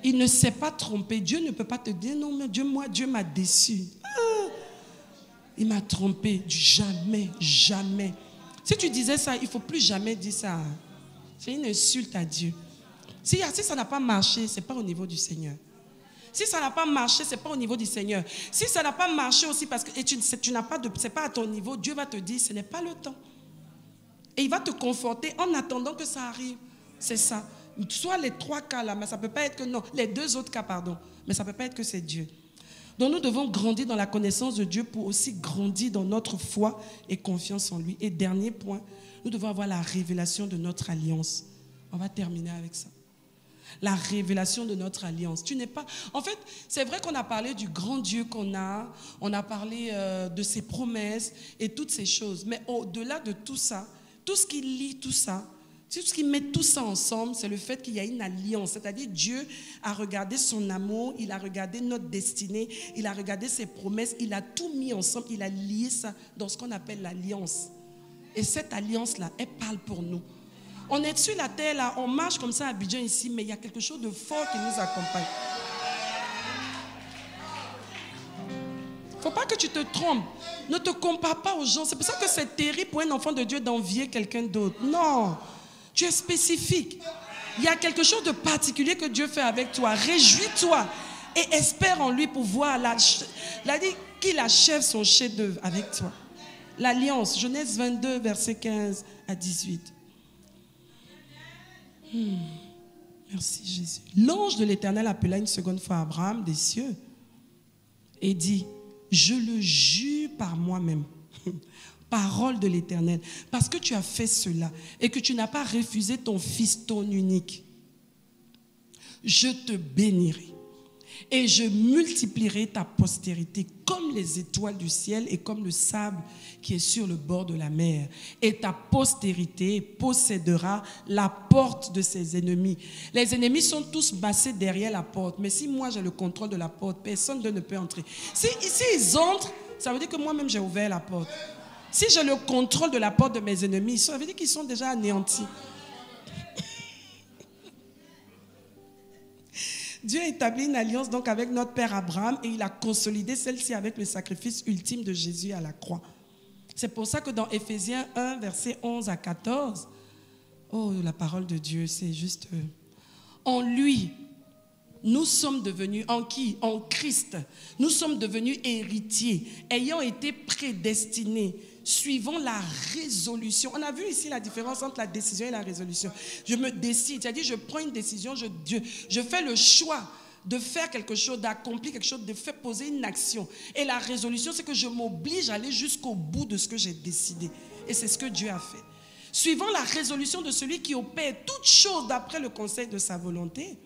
Il ne s'est pas trompé. Dieu ne peut pas te dire, non, mais Dieu m'a déçu. Il m'a trompé. Jamais, jamais. Si tu disais ça, il ne faut plus jamais dire ça. C'est une insulte à Dieu. Si ça n'a pas marché, ce n'est pas au niveau du Seigneur. Si ça n'a pas marché, ce n'est pas au niveau du Seigneur. Si ça n'a pas marché aussi parce que tu n'as pas ce n'est pas à ton niveau, Dieu va te dire, ce n'est pas le temps. Et il va te conforter en attendant que ça arrive. C'est ça. Soit les 3 cas là, mais ça ne peut pas être que non. Les 2 autres cas, pardon. Mais ça ne peut pas être que c'est Dieu. Donc nous devons grandir dans la connaissance de Dieu pour aussi grandir dans notre foi et confiance en lui. Et dernier point, nous devons avoir la révélation de notre alliance. On va terminer avec ça. La révélation de notre alliance. Tu n'es pas... En fait, c'est vrai qu'on a parlé du grand Dieu qu'on a, on a parlé de ses promesses et toutes ces choses. Mais au-delà de tout ça, tout ce qui lie tout ça, tout ce qui met tout ça ensemble, c'est le fait qu'il y a une alliance. C'est-à-dire Dieu a regardé son amour, il a regardé notre destinée, il a regardé ses promesses, il a tout mis ensemble, il a lié ça dans ce qu'on appelle l'alliance. Et cette alliance-là, elle parle pour nous. On est sur la terre, là, on marche comme ça à Abidjan ici, mais il y a quelque chose de fort qui nous accompagne. Il ne faut pas que tu te trompes. Ne te compare pas aux gens. C'est pour ça que c'est terrible pour un enfant de Dieu d'envier quelqu'un d'autre. Non, tu es spécifique. Il y a quelque chose de particulier que Dieu fait avec toi. Réjouis-toi et espère en lui pour voir qu'il achève son chef-d'œuvre avec toi. L'alliance, Genèse 22, verset 15 à 18. Merci Jésus. L'ange de l'Éternel appela une seconde fois Abraham des cieux et dit, je le jure par moi-même, parole de l'Éternel, parce que tu as fait cela et que tu n'as pas refusé ton fils, ton unique, je te bénirai et je multiplierai ta postérité comme les étoiles du ciel et comme le sable qui est sur le bord de la mer. Et ta postérité possédera la porte de ses ennemis. Les ennemis sont tous massés derrière la porte. Mais si moi j'ai le contrôle de la porte, personne ne peut entrer. Si ici ils entrent, ça veut dire que moi-même j'ai ouvert la porte. Si j'ai le contrôle de la porte de mes ennemis, ça veut dire qu'ils sont déjà anéantis. Dieu a établi une alliance donc avec notre père Abraham et il a consolidé celle-ci avec le sacrifice ultime de Jésus à la croix. C'est pour ça que dans Éphésiens 1, versets 11 à 14, oh, la parole de Dieu, c'est juste... En lui, nous sommes devenus, en qui? En Christ. Nous sommes devenus héritiers, ayant été prédestinés, suivant la résolution. On a vu ici la différence entre la décision et la résolution. Je me décide, c'est-à-dire je prends une décision, je fais le choix de faire quelque chose, d'accomplir quelque chose, de faire poser une action. Et la résolution, c'est que je m'oblige à aller jusqu'au bout de ce que j'ai décidé. Et c'est ce que Dieu a fait. Suivant la résolution de celui qui opère toutes choses d'après le conseil de sa volonté,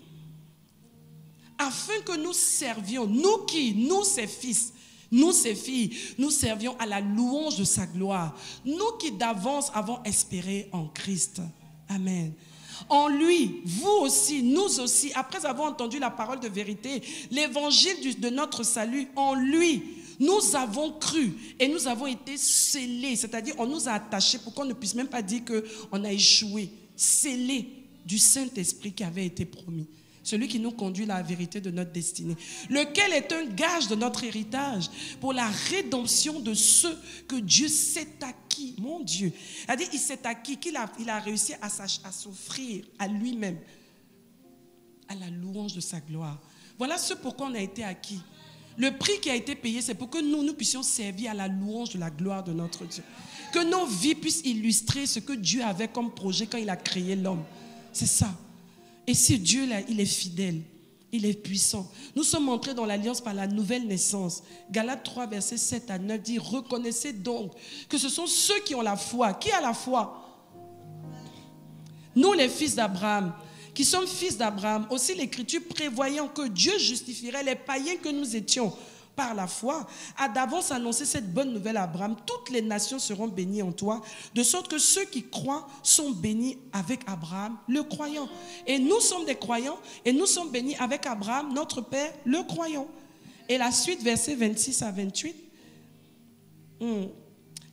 afin que nous servions, nous qui, nous ses fils, nous ses filles, nous servions à la louange de sa gloire. Nous qui d'avance avons espéré en Christ. Amen. En lui, vous aussi, nous aussi, après avoir entendu la parole de vérité, l'évangile de notre salut, en lui, nous avons cru et nous avons été scellés, c'est-à-dire on nous a attachés pour qu'on ne puisse même pas dire qu'on a échoué, scellés du Saint-Esprit qui avait été promis. Celui qui nous conduit à la vérité de notre destinée, lequel est un gage de notre héritage pour la rédemption de ceux que Dieu s'est acquis. Mon Dieu, c'est-à-dire il s'est acquis, il a réussi à s'offrir à lui-même, à la louange de sa gloire. Voilà ce pourquoi on a été acquis. Le prix qui a été payé, c'est pour que nous puissions servir à la louange de la gloire de notre Dieu. Que nos vies puissent illustrer ce que Dieu avait comme projet quand il a créé l'homme. C'est ça. Et ce Dieu-là, il est fidèle, il est puissant. Nous sommes entrés dans l'alliance par la nouvelle naissance. Galates 3, versets 7 à 9 dit, reconnaissez donc que ce sont ceux qui ont la foi. Qui a la foi? Nous, les fils d'Abraham, qui sommes fils d'Abraham, aussi l'Écriture prévoyant que Dieu justifierait les païens que nous étions par la foi, a d'avance annoncé cette bonne nouvelle à Abraham. Toutes les nations seront bénies en toi, de sorte que ceux qui croient sont bénis avec Abraham, le croyant. Et nous sommes des croyants, et nous sommes bénis avec Abraham, notre Père, le croyant. Et la suite, versets 26 à 28.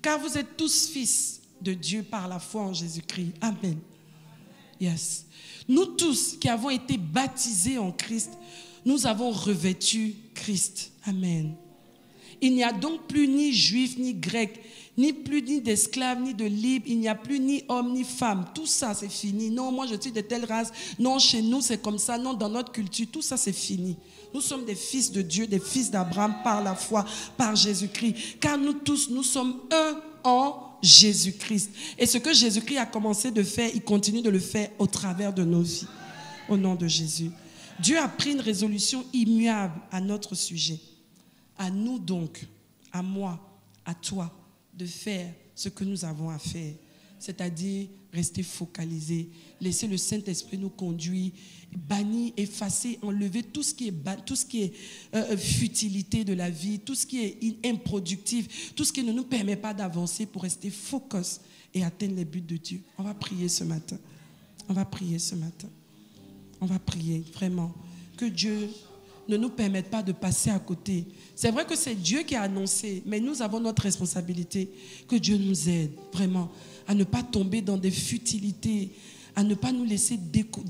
Car vous êtes tous fils de Dieu par la foi en Jésus-Christ. Amen. Yes. Nous tous qui avons été baptisés en Christ, nous avons revêtu Christ. Amen. Il n'y a donc plus ni juif, ni grec, ni d'esclaves, ni de libres. Il n'y a plus ni homme, ni femme. Tout ça, c'est fini. Non, moi, je suis de telle race. Non, chez nous, c'est comme ça. Non, dans notre culture, tout ça, c'est fini. Nous sommes des fils de Dieu, des fils d'Abraham par la foi, par Jésus-Christ. Car nous tous, nous sommes un en Jésus-Christ. Et ce que Jésus-Christ a commencé de faire, il continue de le faire au travers de nos vies. Au nom de Jésus. Dieu a pris une résolution immuable à notre sujet. À nous donc, à moi, à toi, de faire ce que nous avons à faire. C'est-à-dire rester focalisé, laisser le Saint-Esprit nous conduire, bannir, effacer, enlever tout ce qui est futilité de la vie, tout ce qui est improductif, tout ce qui ne nous permet pas d'avancer pour rester focus et atteindre les buts de Dieu. On va prier ce matin. On va prier ce matin. On va prier vraiment que Dieu ne nous permette pas de passer à côté. C'est vrai que c'est Dieu qui a annoncé, mais nous avons notre responsabilité. Que Dieu nous aide vraiment à ne pas tomber dans des futilités, à ne pas nous laisser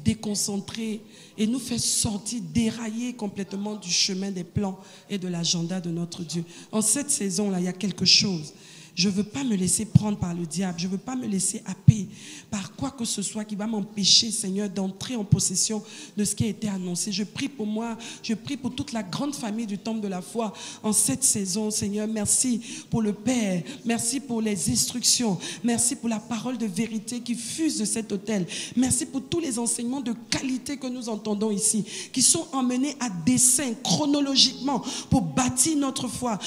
déconcentrer et nous faire sortir, dérailler complètement du chemin des plans et de l'agenda de notre Dieu. En cette saison-là, il y a quelque chose. Je ne veux pas me laisser prendre par le diable. Je ne veux pas me laisser happer par quoi que ce soit qui va m'empêcher, Seigneur, d'entrer en possession de ce qui a été annoncé. Je prie pour moi. Je prie pour toute la grande famille du Temple de la Foi en cette saison, Seigneur. Merci pour le Père. Merci pour les instructions. Merci pour la parole de vérité qui fuse de cet autel. Merci pour tous les enseignements de qualité que nous entendons ici, qui sont emmenés à dessein, chronologiquement, pour bâtir notre foi,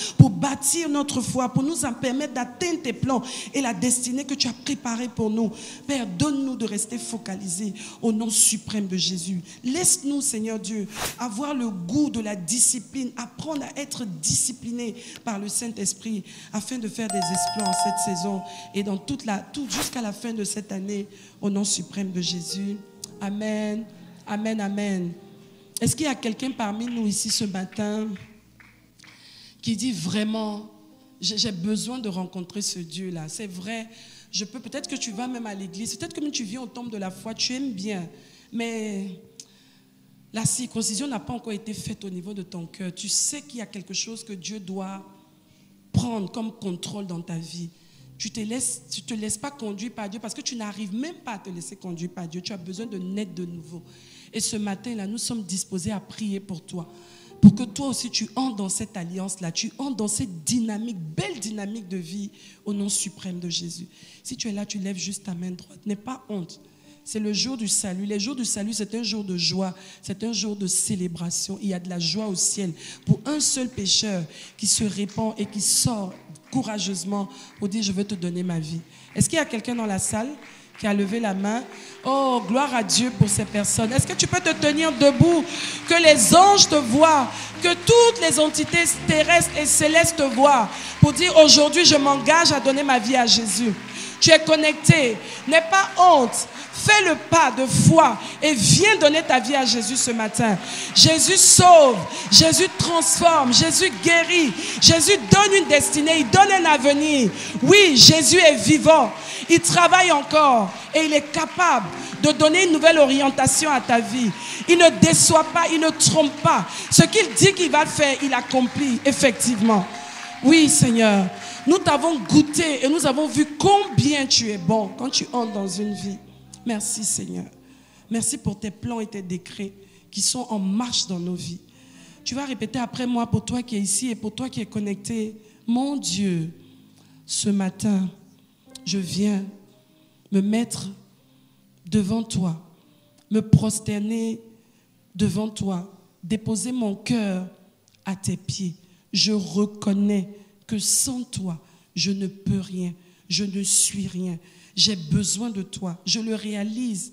pour nous permettre d'atteindre tes plans et la destinée que tu as préparée pour nous. Père, donne-nous de rester focalisés au nom suprême de Jésus. Laisse-nous, Seigneur Dieu, avoir le goût de la discipline, apprendre à être disciplinés par le Saint-Esprit afin de faire des exploits en cette saison et dans jusqu'à la fin de cette année, au nom suprême de Jésus. Amen, amen, amen. Est-ce qu'il y a quelqu'un parmi nous ici ce matin qui dit vraiment: j'ai besoin de rencontrer ce Dieu-là. C'est vrai, peut-être que tu vas même à l'église, peut-être que même tu viens au temple de la foi, tu aimes bien, mais la circoncision n'a pas encore été faite au niveau de ton cœur. Tu sais qu'il y a quelque chose que Dieu doit prendre comme contrôle dans ta vie. Tu te laisses pas conduire par Dieu parce que tu n'arrives même pas à te laisser conduire par Dieu. Tu as besoin de naître de nouveau. Et ce matin-là, nous sommes disposés à prier pour toi. Pour que toi aussi tu entres dans cette alliance-là, tu entres dans cette dynamique, belle dynamique de vie au nom suprême de Jésus. Si tu es là, tu lèves juste ta main droite. N'aie pas honte. C'est le jour du salut. Les jours du salut, c'est un jour de joie, c'est un jour de célébration. Il y a de la joie au ciel pour un seul pécheur qui se répand et qui sort courageusement pour dire: je veux te donner ma vie. Est-ce qu'il y a quelqu'un dans la salle qui a levé la main? Oh, gloire à Dieu pour ces personnes. Est-ce que tu peux te tenir debout? Que les anges te voient, que toutes les entités terrestres et célestes te voient pour dire: aujourd'hui, je m'engage à donner ma vie à Jésus. Tu es connecté. N'aie pas honte. Fais le pas de foi et viens donner ta vie à Jésus ce matin. Jésus sauve, Jésus transforme, Jésus guérit, Jésus donne une destinée, il donne un avenir. Oui, Jésus est vivant, il travaille encore et il est capable de donner une nouvelle orientation à ta vie. Il ne déçoit pas, il ne trompe pas. Ce qu'il dit qu'il va faire, il accomplit effectivement. Oui, Seigneur, nous t'avons goûté et nous avons vu combien tu es bon quand tu entres dans une vie. Merci Seigneur. Merci pour tes plans et tes décrets qui sont en marche dans nos vies. Tu vas répéter après moi, pour toi qui es ici et pour toi qui es connecté. Mon Dieu, ce matin, je viens me mettre devant toi, me prosterner devant toi, déposer mon cœur à tes pieds. Je reconnais que sans toi, je ne peux rien, je ne suis rien. J'ai besoin de toi. Je le réalise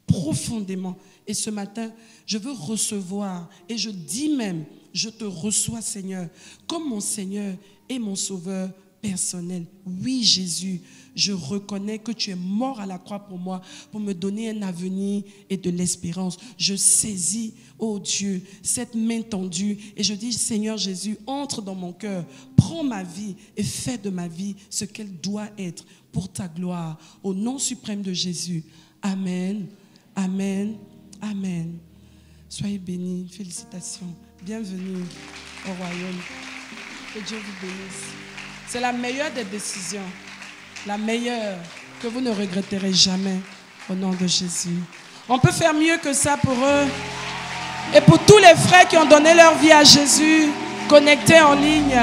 profondément. Et ce matin, je veux recevoir. Et je dis même, je te reçois, Seigneur, comme mon Seigneur et mon Sauveur personnel. Oui, Jésus, je reconnais que tu es mort à la croix pour moi, pour me donner un avenir et de l'espérance. Je saisis, oh Dieu, cette main tendue et je dis: Seigneur Jésus, entre dans mon cœur, prends ma vie et fais de ma vie ce qu'elle doit être pour ta gloire. Au nom suprême de Jésus. Amen, amen, amen. Soyez bénis, félicitations, bienvenue au royaume. Que Dieu vous bénisse. C'est la meilleure des décisions. La meilleure que vous ne regretterez jamais au nom de Jésus. On peut faire mieux que ça pour eux. Et pour tous les frères qui ont donné leur vie à Jésus, connectés en ligne.